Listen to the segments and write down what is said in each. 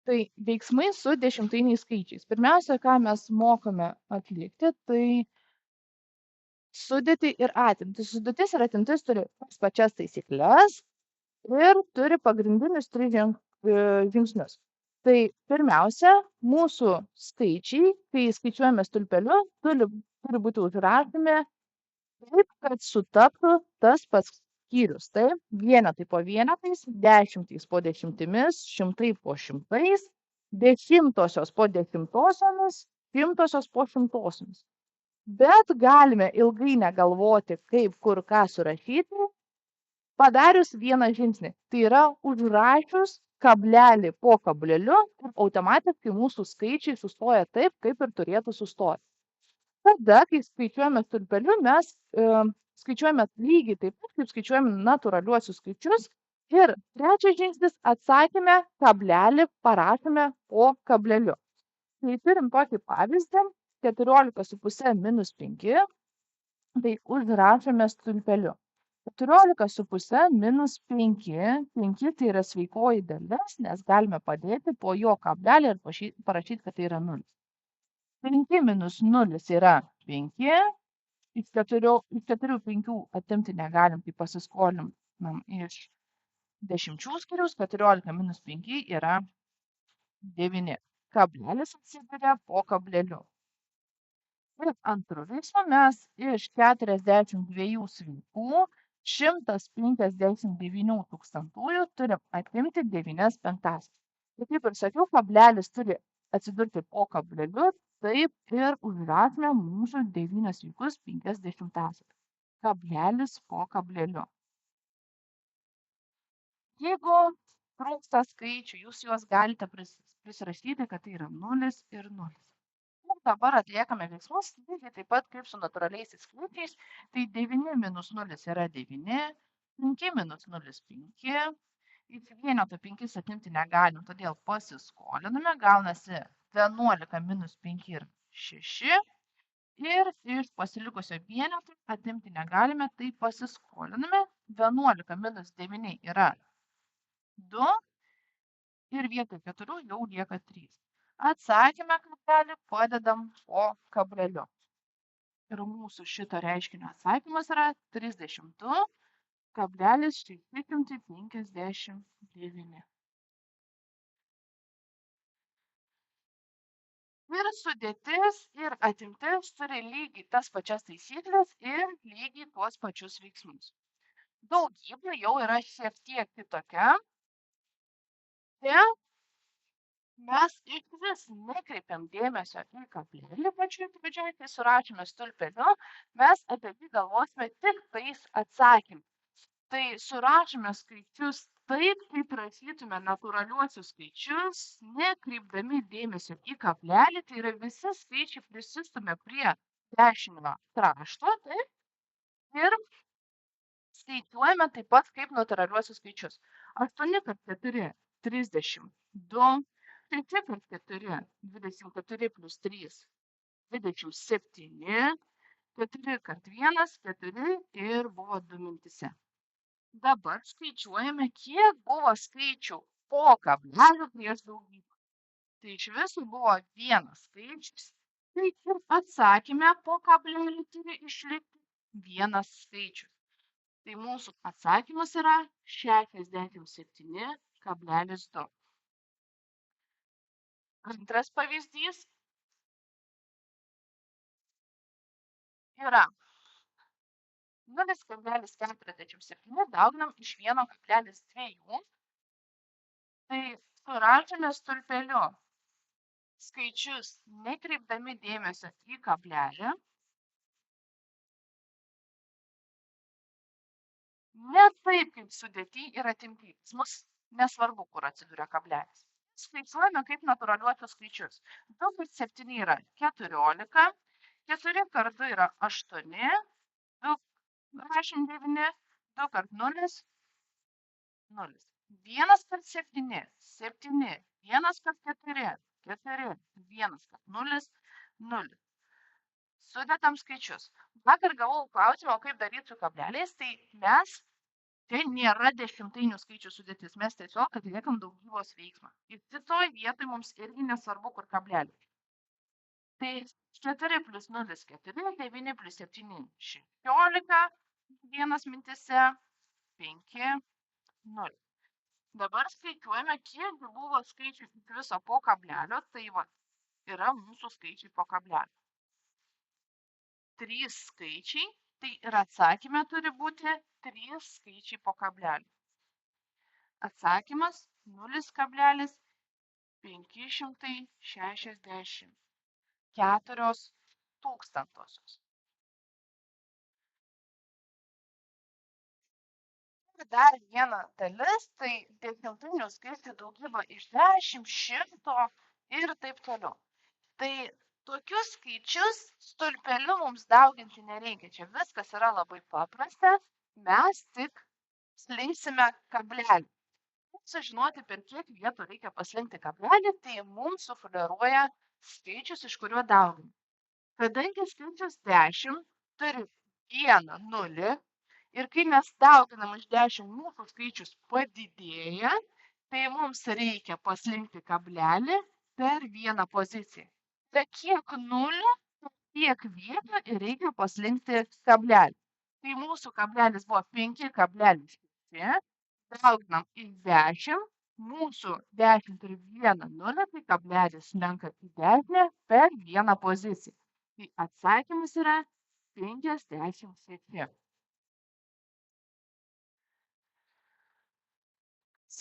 Tai veiksmai su dešimtainiais skaičiais. Pirmiausia, ką mes mokame atlikti, tai sudėtį ir atimtį. Sudėtis ir atimtis turi tas pačias taisyklės ir turi pagrindinius 3 žingsnius. Tai pirmiausia, mūsų skaičiai, kai skaičiuojame stulpeliu, turi būti užrašomi taip, kad sutaptų tas pats skyrius. Tai vienetai po vienetais, dešimtys po dešimtimis, šimtai po šimtais, dešimtosios po dešimtosiomis, šimtosios po šimtosiomis. Bet galime ilgai negalvoti, kaip kur ką surašyti, padarius vieną žingsnį. Tai yra užrašius kablelį po kableliu ir automatiškai mūsų skaičiai sustoja taip, kaip ir turėtų sustoti. Tada, kai skaičiuojame stulpeliu, mes skaičiuojame lygiai taip pat, kaip skaičiuojame natūraliuosius skaičius. Ir trečias žingsnis - atsakėme kablelį, parašome po kableliu. Tai turim tokį pavyzdį, 14,5 minus 5, tai užrašome stulpeliu. 14,5 minus 5, 5 tai yra sveikoji dalis, nes galime padėti po jo kablelį ir parašyti, kad tai yra 0. 5 minus 0 yra 5, iš 4 5 atimti negalim, tai pasiskolinam iš dešimčių skiriaus, 14 minus 5 yra 9. Kablelis atsiduria po kableliu. Ir antru veiksmu mes iš 42 sveikų 159 tūkstantųjų turim atimti 9 penktąsias. Ir kaip ir sakiau, kablelis turi atsidurti po kableliu, taip ir užrašome mūsų 9 sveikus 50. Kablelis po kableliu. Jeigu trūksta skaičių, jūs juos galite prisirašyti, kad tai yra 0 ir 0. Ir dabar atliekame veiksmus lygiai taip pat kaip su natūraliaisiais skaičiais. Tai 9 minus 0 yra 9, 5 minus 0 5. Iš vieneto 5 atimti negalim, todėl pasiskoliname, gaunasi 11 minus 5 ir 6. Ir iš pasilikusio vieneto atimti negalime, tai pasiskoliname. 11 minus 9 yra 2 ir vietoj 4 jau lieka 3. Atsakymę kablelį padedam po kableliu. Ir mūsų šito reiškinio atsakymas yra 32,659. Ir sudėtis ir atimtis turi lygiai tas pačias taisyklės ir lygiai tuos pačius veiksmus. Daugybė jau yra šiek tiek kitokia. Mes iš vis nekreipiam dėmesio į kablelį pačioj pradžioj, kai surašome stulpeliu, mes apie jį galvosime tik tais atsakymais. Tai surašome skaičius taip, kaip rašytume natūraliuosius skaičius, nekreipdami dėmesio į kablelį, tai yra visi skaičiai prisistumia prie dešinio krašto, taip, ir skaičiuojame taip pat kaip natūraliuosius skaičius. 8 kart 4 - 32. 6 kart 4 - 24 plus 3 - 27, 4 kart 1 - 4 ir buvo 2 mintyse. Dabar skaičiuojame, kiek buvo skaičių po kablelio prieš daugybę. Tai iš viso buvo vienas skaičius, tai ir atsakyme po kablelį turi išlikti vienas skaičius. Tai mūsų atsakymas yra 67,2. Antras pavyzdys yra 0,47 dauginam iš 1,2. Tai surašome stulpeliu skaičius nekreipdami dėmesio į kablelį. Ne taip, kaip sudėty ir atimty. Mus nesvarbu, kur atsiduria kablelis. Skaičiuojame kaip natūraliuosius skaičius. 2 kart 7 yra 14, 4 kart 2 yra 8, 2 rašom 9, 2 kart 0 - 0. 1 kart 7 - 7, 1 kart 4 - 4, 1 kart 0 - 0. Sudedam skaičius. Vakar gavau klausimą, kaip daryti su kableliais, tai mes Tai nėra dešimtainių skaičių sudėtis, mes tiesiog atliekam daugybos veiksmą. Ir kitoj vietoj mums irgi nesvarbu, kur kablelis. Tai 4 plus 0 - 4, 9 plus 7 - 16, vienas mintise, 5, 0. Dabar skaičiuojame, kiek buvo skaičių iš viso po kablelio, tai va, yra mūsų skaičiai po kablelio. 3 skaičiai, tai ir atsakyme turi būti 3 skaičiai po kablelio. Atsakymas 0,564 tūkstantosios. Dar viena dalis, tai dešimtainių skaičių daugybą iš 10, 100 ir taip toliau. Tai tokius skaičius stulpeliu mums dauginti nereikia. Čia viskas yra labai paprasta. Mes tik slinksime kablelį. Sužinoti, per kiek vietų reikia paslinkti kablelį, tai mums sufleruoja skaičius, iš kuriuo dauginame. Kadangi skaičius 10 turi 1, 0, ir kai mes dauginam iš 10, mūsų skaičius padidėja, tai mums reikia paslinkti kablelį per vieną poziciją. Tai kiek 0, tiek vietų ir reikia paslinkti kablelį. Tai mūsų kablelis buvo 5,5. Dauginam į 10, mūsų 10 ir 1, 0, tai kablelis slenka į dešinę per vieną poziciją. Tai atsakymas yra 57.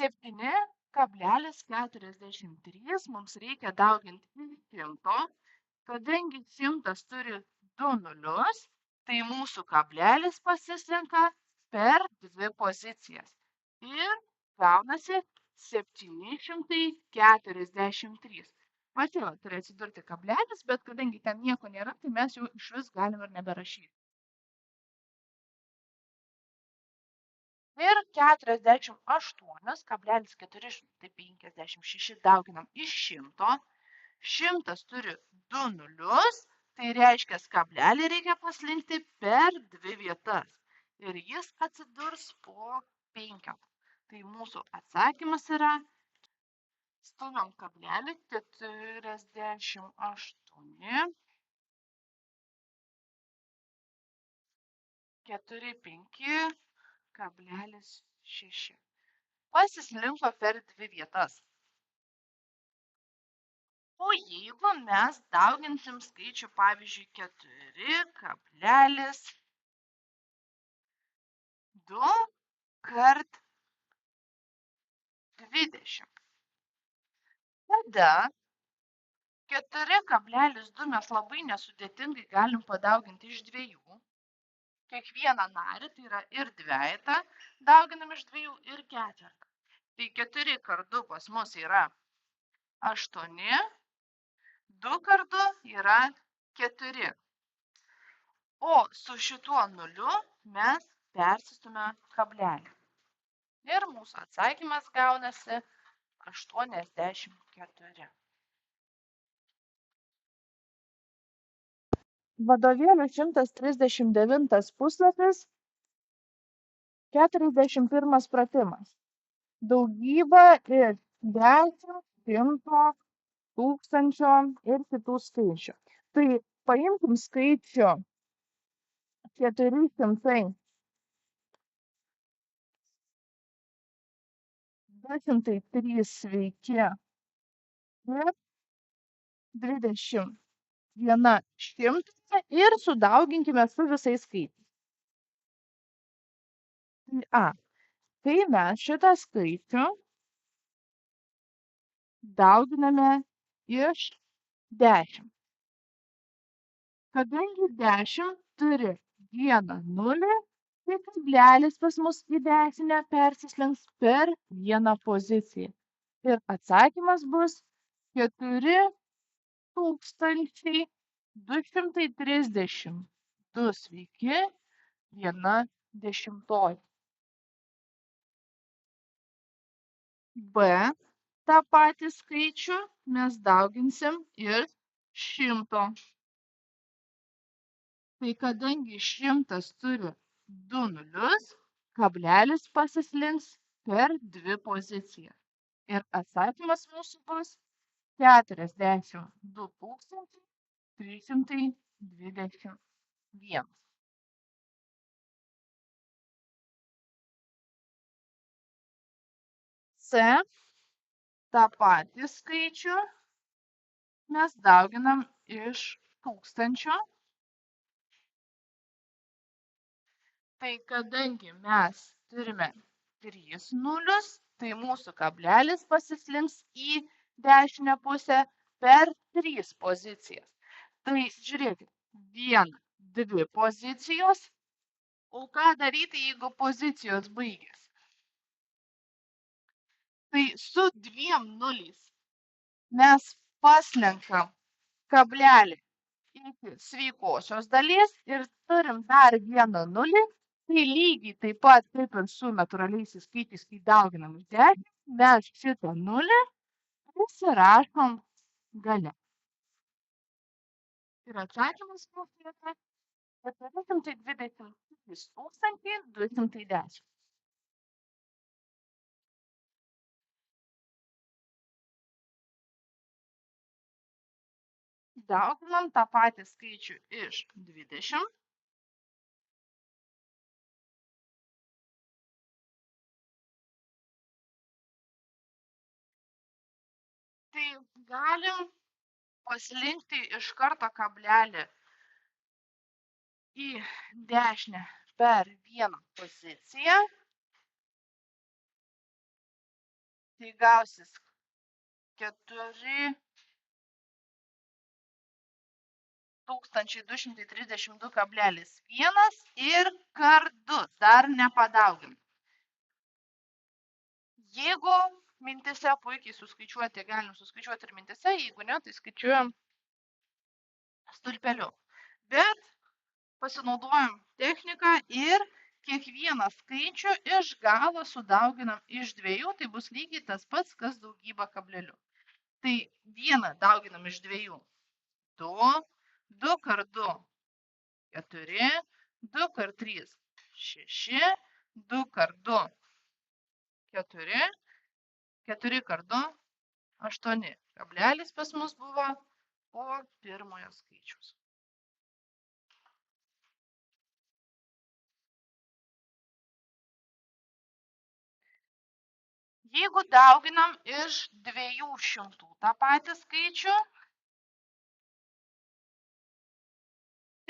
7,43 mums reikia dauginti iš 100, kadangi 100 turi 2 nulius, tai mūsų kablelis pasislenka per 2 pozicijas. Ir gaunasi 743. Matėme, turi atsidurti kablelis, bet kadangi ten nieko nėra, tai mes jau iš vis galim ir neberašyti. Ir 48,456 dauginam iš 100. 100 turi 2 nulius, tai reiškia, kablelį reikia paslinkti per 2 vietas. Ir jis atsidurs po 5. Tai mūsų atsakymas yra, stumiam kablelį 48, 45,6. Pasislinko per 2 vietas. O jeigu mes dauginsim skaičių, pavyzdžiui, 4,2 kart 20. Tada 4,2 mes labai nesudėtingai galim padauginti iš 2. Kiekvieną narį, tai yra ir dvejetą, dauginam iš 2 ir ketvertą. Tai 4 kart 2 pas mus yra 8, 2 kart 2 yra 4. O su šituo nuliu mes persistume kablelį. Ir mūsų atsakymas gaunasi 84. Vadovėlio 139 puslapis, 41 pratimas. Daugybą iš 10, 100, 1000 ir kitų skaičių. Tai paimkim skaičių 400, 203 sveiki ir 21 šimtą ir sudauginkime su visais skaičiais. Kai mes šitą skaičių dauginame iš 10. Kadangi 10 turi 1 0, tai kablelis pas mus į dešinę persislenks per vieną poziciją. Ir atsakymas bus 4232 sveiki, 1/10. B tą patį skaičių mes dauginsim iš 100. Tai kadangi 100 turi 2 nulius, kablelis pasislinks per dvi pozicijas. Ir atsakymas mūsų bus 42 321. C. tą patį skaičių mes dauginam iš 1000. Tai kadangi mes turime 3 nulius, tai mūsų kablelis pasislinks į dešinę pusę per 3 pozicijas. Tai žiūrėkit, 1, 2 pozicijos. O ką daryti, jeigu pozicijos baigėsi? Tai su 2 nuliais mes paslenkam kablelį iki sveikosios dalies ir turim dar vieną nulį. Tai lygiai taip pat kaip ir su natūraliaisiais skaičiais, kai dauginam iš 10, mes šitą nulį įsirašom gale. Ir atsakymas mūsų yra 423 210. Dauginam tą patį skaičių iš 20. Tai galim paslinkti iš karto kablelį į dešinę per vieną poziciją. Tai gausis 4232,1 ir kart 2 dar nepadaugim. Jeigu mintise puikiai suskaičiuoti, galim suskaičiuoti ir mintise, jeigu ne, tai skaičiuojam stulpeliu. Bet pasinaudojam techniką ir kiekvieną skaičių iš galo sudauginam iš 2, tai bus lygiai tas pats, kas daugybė kablelių. Tai 1 dauginam iš 2, 2, 2 kart 2, 4, 2 kart 3, 6, 2 kart 2, 4, 4 kart 2, 8. Kablelis pas mus buvo po pirmojo skaičiaus. Jeigu dauginam iš 200 tą patį skaičių,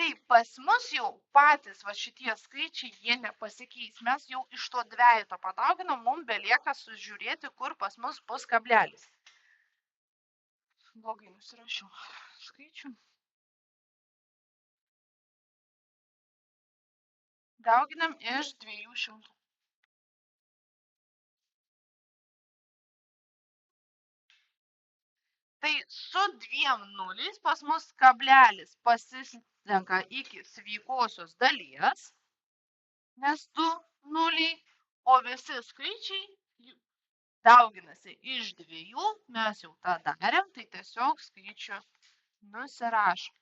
tai pas mus jau patys šitie skaičiai, jie nepasikeis. Mes jau iš to dvejeto padauginam, mums belieka sužiūrėti, kur pas mus bus kablelis. Blogai nusirašiau skaičių. Dauginam iš 200. Tai su 2 nuliais pas mus kablelis pasislenka iki sveikosios dalies, nes 2 nuliai, o visi skaičiai dauginasi iš 2, mes jau tą darėm, tai tiesiog skaičių nusirašom.